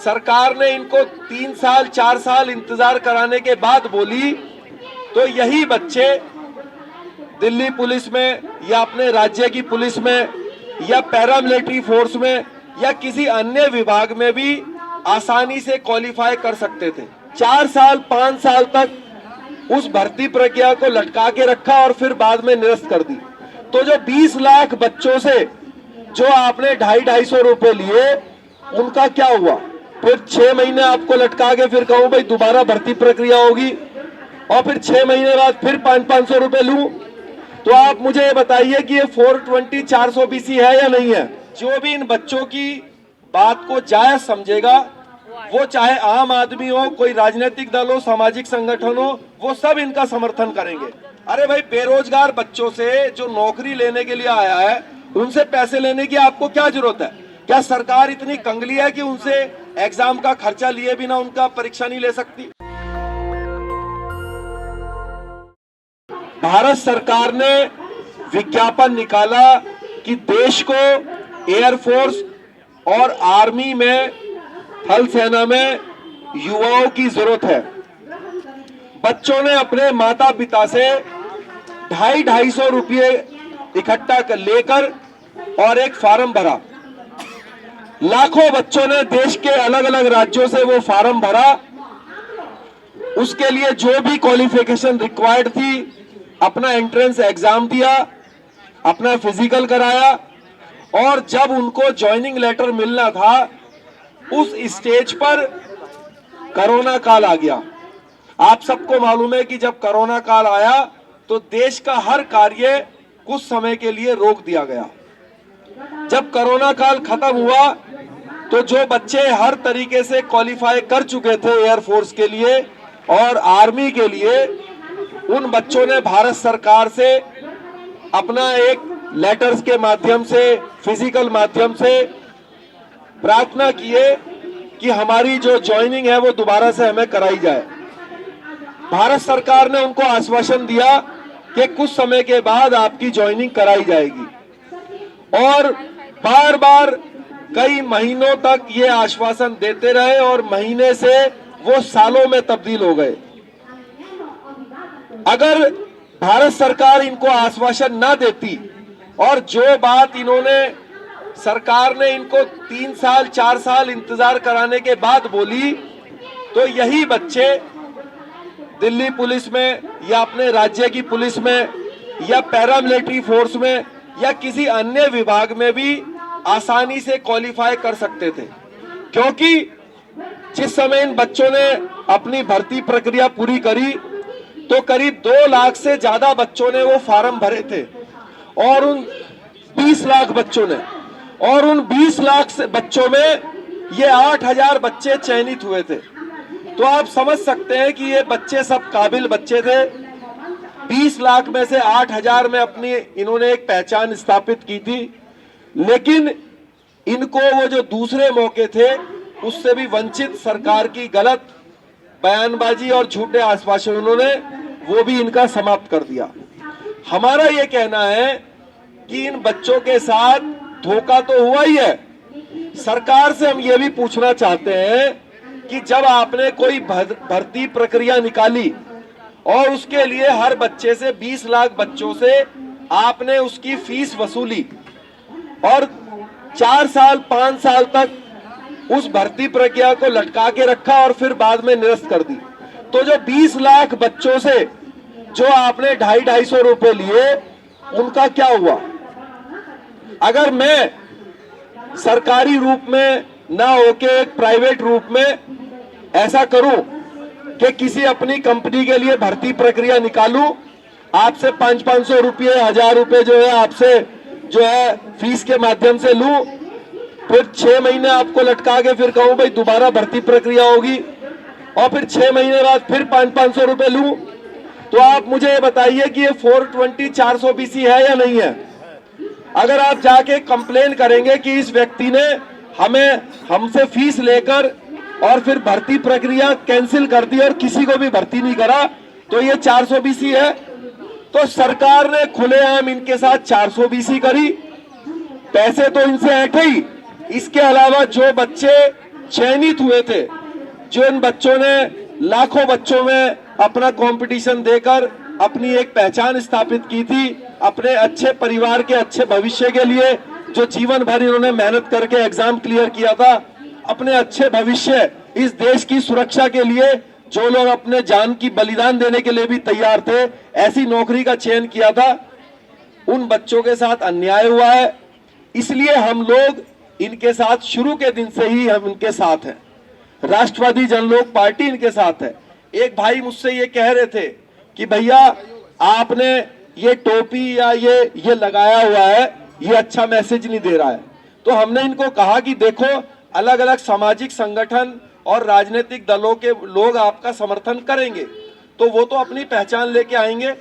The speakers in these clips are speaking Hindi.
सरकार ने इनको 3 साल 4 साल इंतजार कराने के बाद बोली तो यही बच्चे दिल्ली पुलिस में या अपने राज्य की पुलिस में या पैरामिलिट्री फोर्स में या किसी अन्य विभाग में भी आसानी से क्वालिफाई कर सकते थे। 4 साल 5 साल तक उस भर्ती प्रक्रिया को लटका के रखा और फिर बाद में निरस्त कर दी। तो जो 20 लाख बच्चों से जो आपने 250-250 रुपए लिए उनका क्या हुआ? फिर 6 महीने आपको लटका के फिर कहूं भाई दोबारा भर्ती प्रक्रिया होगी और फिर 6 महीने बाद फिर 500-500 रुपए लूं। तो आप मुझे ये बताइए कि ये 420 400 बीसी है या नहीं है? जो भी इन बच्चों की बात को जायज समझेगा, वो चाहे आम आदमी हो, कोई राजनीतिक दल हो, सामाजिक संगठन हो, वो सब इनका समर्थन करेंगे। अरे भाई, बेरोजगार बच्चों से जो नौकरी लेने के लिए आया है उनसे पैसे लेने की आपको क्या जरूरत है? क्या सरकार इतनी कंगली है कि उनसे एग्जाम का खर्चा लिए बिना उनका परीक्षा नहीं ले सकती? भारत सरकार ने विज्ञापन निकाला कि देश को एयरफोर्स और आर्मी में, थल सेना में युवाओं की जरूरत है। बच्चों ने अपने माता पिता से 250-250 रुपये इकट्ठा कर लेकर और एक फॉर्म भरा। लाखों बच्चों ने देश के अलग अलग राज्यों से वो फॉर्म भरा। उसके लिए जो भी क्वालिफिकेशन रिक्वायर्ड थी, अपना एंट्रेंस एग्जाम दिया, अपना फिजिकल कराया और जब उनको ज्वाइनिंग लेटर मिलना था उस स्टेज पर कोरोना काल आ गया। आप सबको मालूम है कि जब कोरोना काल आया तो देश का हर कार्य कुछ समय के लिए रोक दिया गया। जब कोरोना काल खत्म हुआ तो जो बच्चे हर तरीके से क्वालिफाई कर चुके थे एयरफोर्स के लिए और आर्मी के लिए, उन बच्चों ने भारत सरकार से अपना एक लेटर्स के माध्यम से, फिजिकल माध्यम से प्रार्थना किए कि हमारी जो ज्वाइनिंग है वो दोबारा से हमें कराई जाए। भारत सरकार ने उनको आश्वासन दिया कि कुछ समय के बाद आपकी ज्वाइनिंग कराई जाएगी और बार बार कई महीनों तक ये आश्वासन देते रहे और महीने से वो सालों में तब्दील हो गए। अगर भारत सरकार इनको आश्वासन ना देती और जो बात सरकार ने इनको 3 साल 4 साल इंतजार कराने के बाद बोली तो यही बच्चे दिल्ली पुलिस में या अपने राज्य की पुलिस में या पैरामिलिट्री फोर्स में या किसी अन्य विभाग में भी आसानी से क्वालिफाई कर सकते थे। क्योंकि जिस समय इन बच्चों ने अपनी भर्ती प्रक्रिया पूरी करी तो करीब 2 लाख से ज्यादा बच्चों ने वो फॉर्म भरे थे और उन 20 लाख बच्चों ने, और उन 20 लाख से बच्चों में ये 8000 बच्चे चयनित हुए थे। तो आप समझ सकते हैं कि ये बच्चे सब काबिल बच्चे थे। 20 लाख में से 8000 में अपनी इन्होंने एक पहचान स्थापित की थी, लेकिन इनको वो जो दूसरे मौके थे उससे भी वंचित सरकार की गलत बयानबाजी और झूठे आश्वासनों ने वो भी इनका समाप्त कर दिया। हमारा ये कहना है कि इन बच्चों के साथ धोखा तो हुआ ही है। सरकार से हम ये भी पूछना चाहते हैं कि जब आपने कोई भर्ती प्रक्रिया निकाली और उसके लिए हर बच्चे से 20 लाख बच्चों से आपने उसकी फीस वसूली और 4 साल 5 साल तक उस भर्ती प्रक्रिया को लटका के रखा और फिर बाद में निरस्त कर दी, तो जो 20 लाख बच्चों से जो आपने 250-250 रुपए लिए उनका क्या हुआ? अगर मैं सरकारी रूप में ना होके एक प्राइवेट रूप में ऐसा करूं कि किसी अपनी कंपनी के लिए भर्ती प्रक्रिया निकालूं, आपसे 500-500 रुपये, 1000 रुपये जो है आपसे जो है फीस के माध्यम से लूं, फिर 6 महीने आपको लटका के फिर कहूं भाई दोबारा भर्ती प्रक्रिया होगी और फिर 6 महीने बाद फिर 500-500 रुपये लूं, तो आप मुझे ये बताइए कि ये 420 400 बीसी है या नहीं है? अगर आप जाके कंप्लेन करेंगे कि इस व्यक्ति ने हमसे फीस लेकर और फिर भर्ती प्रक्रिया कैंसिल कर दी और किसी को भी भर्ती नहीं करा, तो ये 400 बीसी है। तो सरकार ने खुलेआम इनके साथ 400 बीसी करी, पैसे तो इनसे ऐंठे ही। इसके अलावा जो बच्चे चयनित हुए थे, जो इन बच्चों ने लाखों बच्चों में अपना कंपटीशन देकर अपनी एक पहचान स्थापित की थी, अपने अच्छे परिवार के अच्छे भविष्य के लिए, जो जीवन भर इन्होंने मेहनत करके एग्जाम क्लियर किया था, अपने अच्छे भविष्य, इस देश की सुरक्षा के लिए जो लोग अपने जान की बलिदान देने के लिए भी तैयार थे, ऐसी नौकरी का चयन किया था, उन बच्चों के साथ अन्याय हुआ है। इसलिए हम लोग इनके साथ शुरू के दिन से ही हम इनके साथ हैं। राष्ट्रवादी जनलोक पार्टी इनके साथ है। एक भाई मुझसे ये कह रहे थे कि भैया आपने ये टोपी या ये लगाया हुआ है, ये अच्छा मैसेज नहीं दे रहा है। तो हमने इनको कहा कि देखो, अलग अलग सामाजिक संगठन और राजनीतिक दलों के लोग आपका समर्थन करेंगे, तो वो तो अपनी पहचान लेके आएंगे,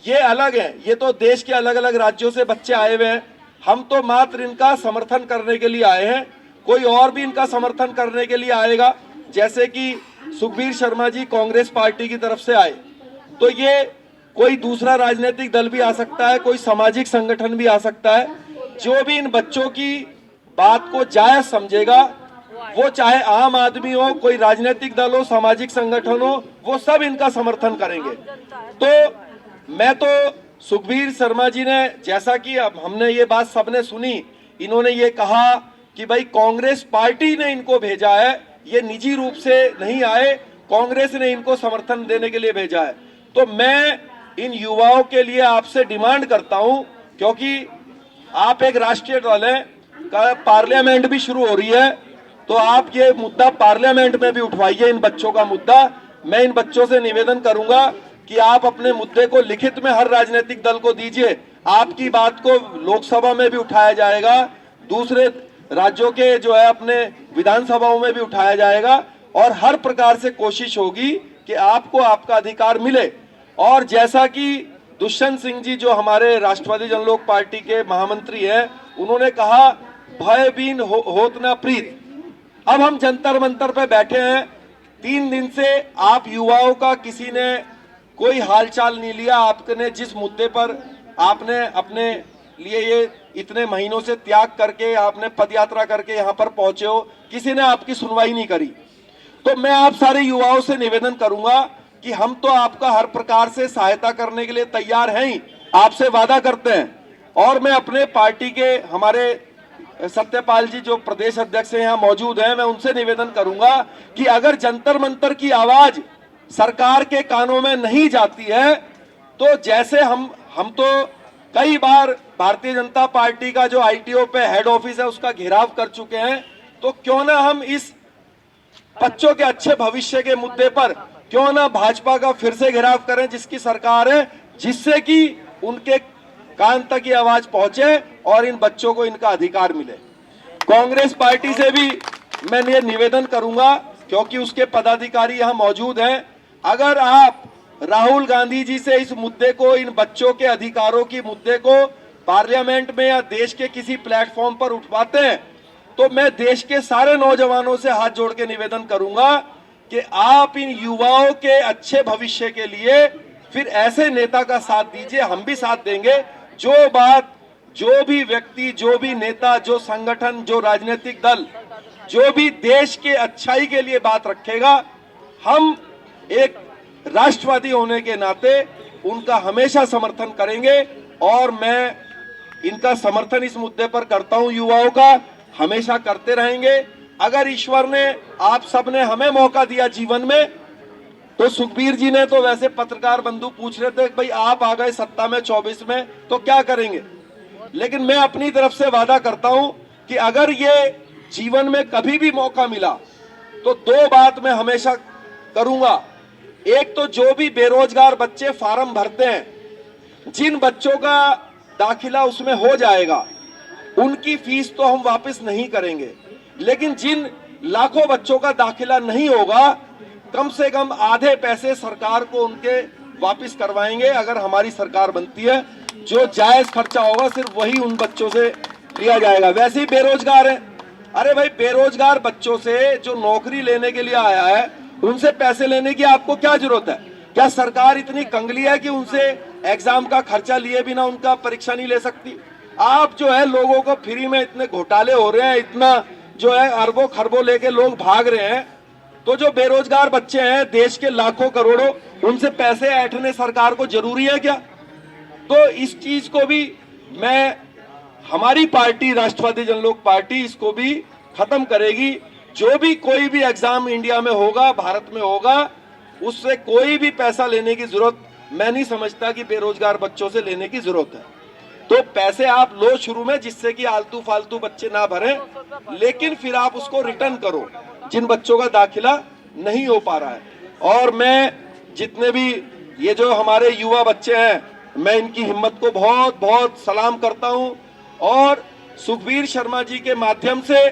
ये अलग है। ये तो देश के अलग अलग राज्यों से बच्चे आए हुए हैं, हम तो मात्र इनका समर्थन करने के लिए आए हैं। कोई और भी इनका समर्थन करने के लिए आएगा, जैसे कि सुखबीर शर्मा जी कांग्रेस पार्टी की तरफ से आए, तो ये कोई दूसरा राजनीतिक दल भी आ सकता है, कोई सामाजिक संगठन भी आ सकता है। जो भी इन बच्चों की बात को जायज समझेगा, वो चाहे आम आदमी हो, कोई राजनीतिक दल हो, सामाजिक संगठन हो, वो सब इनका समर्थन करेंगे। तो मैं तो सुखबीर शर्मा जी ने, जैसा कि अब हमने ये बात सबने सुनी, इन्होंने ये कहा कि भाई कांग्रेस पार्टी ने इनको भेजा है, ये निजी रूप से नहीं आए, कांग्रेस ने इनको समर्थन देने के लिए भेजा है। तो मैं इन युवाओं के लिए आपसे डिमांड करता हूं, क्योंकि आप एक राष्ट्रीय दल हैं, पार्लियामेंट भी शुरू हो रही है, तो आप ये मुद्दा पार्लियामेंट में भी उठवाइए, इन बच्चों का मुद्दा। मैं इन बच्चों से निवेदन करूंगा कि आप अपने मुद्दे को लिखित में हर राजनीतिक दल को दीजिए, आपकी बात को लोकसभा में भी उठाया जाएगा, दूसरे राज्यों के जो है अपने विधानसभाओं में भी उठाया जाएगा, और हर प्रकार से कोशिश होगी कि आपको आपका अधिकार मिले। और जैसा कि दुष्यंत सिंह जी जो हमारे राष्ट्रवादी जनलोक पार्टी के महामंत्री हैं, उन्होंने कहा भय बीन होत न प्रीत। अब हम जंतर मंतर पे बैठे हैं, 3 दिन से आप युवाओं का किसी ने कोई हालचाल नहीं लिया। आपने जिस मुद्दे पर आपने अपने लिए ये इतने महीनों से त्याग करके आपने पदयात्रा करके यहाँ पर पहुंचे हो, किसी ने आपकी सुनवाई नहीं करी। तो मैं आप सारे युवाओं से निवेदन करूंगा कि हम तो आपका हर प्रकार से सहायता करने के लिए तैयार हैं ही, आपसे वादा करते हैं। और मैं अपने पार्टी के हमारे सत्यपाल जी जो प्रदेश अध्यक्ष यहाँ मौजूद हैं, मैं उनसे निवेदन करूंगा कि अगर जंतर मंतर की आवाज सरकार के कानों में नहीं जाती है, तो जैसे हम तो कई बार भारतीय जनता पार्टी का जो आईटीओ पे हेड ऑफिस है उसका घेराव कर चुके हैं, तो क्यों ना हम इस बच्चों के अच्छे भविष्य के मुद्दे पर क्यों ना भाजपा का फिर से घेराव करें, जिसकी सरकार है, जिससे कि उनके कान तक ये आवाज पहुंचे और इन बच्चों को इनका अधिकार मिले। कांग्रेस पार्टी से भी मैं ये निवेदन करूंगा, क्योंकि उसके पदाधिकारी यहाँ मौजूद हैं, अगर आप राहुल गांधी जी से इस मुद्दे को, इन बच्चों के अधिकारों की मुद्दे को पार्लियामेंट में या देश के किसी प्लेटफॉर्म पर उठवाते हैं, तो मैं देश के सारे नौजवानों से हाथ जोड़ के निवेदन करूंगा कि आप इन युवाओं के अच्छे भविष्य के लिए फिर ऐसे नेता का साथ दीजिए, हम भी साथ देंगे। जो बात, जो भी व्यक्ति, जो भी नेता, जो संगठन, जो राजनीतिक दल, जो भी देश के अच्छाई के लिए बात रखेगा, हम एक राष्ट्रवादी होने के नाते उनका हमेशा समर्थन करेंगे। और मैं इनका समर्थन इस मुद्दे पर करता हूं, युवाओं का हमेशा करते रहेंगे। अगर ईश्वर ने, आप सबने हमें मौका दिया जीवन में, तो सुखबीर जी ने तो वैसे पत्रकार बंधु पूछ रहे थे भाई आप आ गए सत्ता में 24 में तो क्या करेंगे, लेकिन मैं अपनी तरफ से वादा करता हूं कि अगर ये जीवन में कभी भी मौका मिला तो 2 बात मैं हमेशा करूंगा। एक तो जो भी बेरोजगार बच्चे फार्म भरते हैं, जिन बच्चों का दाखिला उसमें हो जाएगा, उनकी फीस तो हम वापस नहीं करेंगे, लेकिन जिन लाखों बच्चों का दाखिला नहीं होगा, कम से कम आधे पैसे सरकार को उनके वापस करवाएंगे। अगर हमारी सरकार बनती है, जो जायज खर्चा होगा सिर्फ वही उन बच्चों से लिया जाएगा। वैसे ही बेरोजगार है, अरे भाई बेरोजगार बच्चों से जो नौकरी लेने के लिए आया है, उनसे पैसे लेने की आपको क्या जरूरत है? क्या सरकार इतनी कंगली है कि उनसे एग्जाम का खर्चा लिए बिना उनका परीक्षा नहीं ले सकती? आप जो है लोगों को फ्री में इतने घोटाले हो रहे हैं, इतना जो है अरबों खरबों लेके लोग भाग रहे हैं, तो जो बेरोजगार बच्चे हैं देश के लाखों करोड़ों, उनसे पैसे ऐंठने सरकार को जरूरी है क्या? तो इस चीज को भी मैं, हमारी पार्टी राष्ट्रवादी जनलोक पार्टी इसको भी खत्म करेगी। जो भी कोई भी एग्जाम इंडिया में होगा, भारत में होगा, उससे कोई भी पैसा लेने की जरूरत मैं नहीं समझता कि बेरोजगार बच्चों से लेने की जरूरत है। तो पैसे आप लो शुरू में, जिससे कि आलतू फालतू बच्चे ना भरें, लेकिन फिर आप उसको रिटर्न करो जिन बच्चों का दाखिला नहीं हो पा रहा है। और मैं जितने भी ये जो हमारे युवा बच्चे हैं, मैं इनकी हिम्मत को बहुत बहुत सलाम करता हूं और सुखबीर शर्मा जी के माध्यम से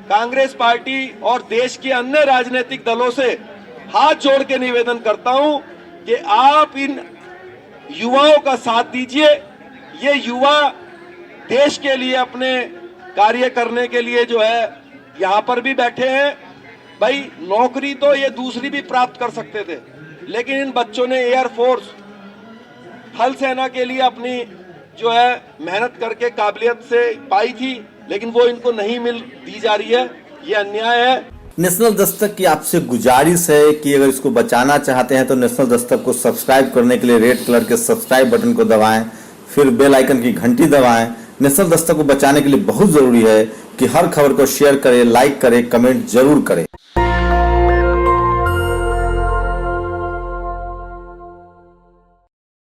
कांग्रेस पार्टी और देश के अन्य राजनीतिक दलों से हाथ जोड़ के निवेदन करता हूं कि आप इन युवाओं का साथ दीजिए। ये युवा देश के लिए अपने कार्य करने के लिए जो है यहाँ पर भी बैठे हैं। भाई नौकरी तो ये दूसरी भी प्राप्त कर सकते थे, लेकिन इन बच्चों ने एयरफोर्स, थल सेना के लिए अपनी जो है मेहनत करके काबिलियत से पाई थी, लेकिन वो इनको नहीं दी जा रही है। ये अन्याय है। नेशनल दस्तक की आपसे गुजारिश है कि अगर इसको बचाना चाहते हैं तो नेशनल दस्तक को सब्सक्राइब करने के लिए रेड कलर के सब्सक्राइब बटन को दबाएं, फिर बेल आइकन की घंटी दबाएं। नेशनल दस्तक को बचाने के लिए बहुत जरूरी है कि हर खबर को शेयर करें, लाइक करें, कमेंट जरूर करें।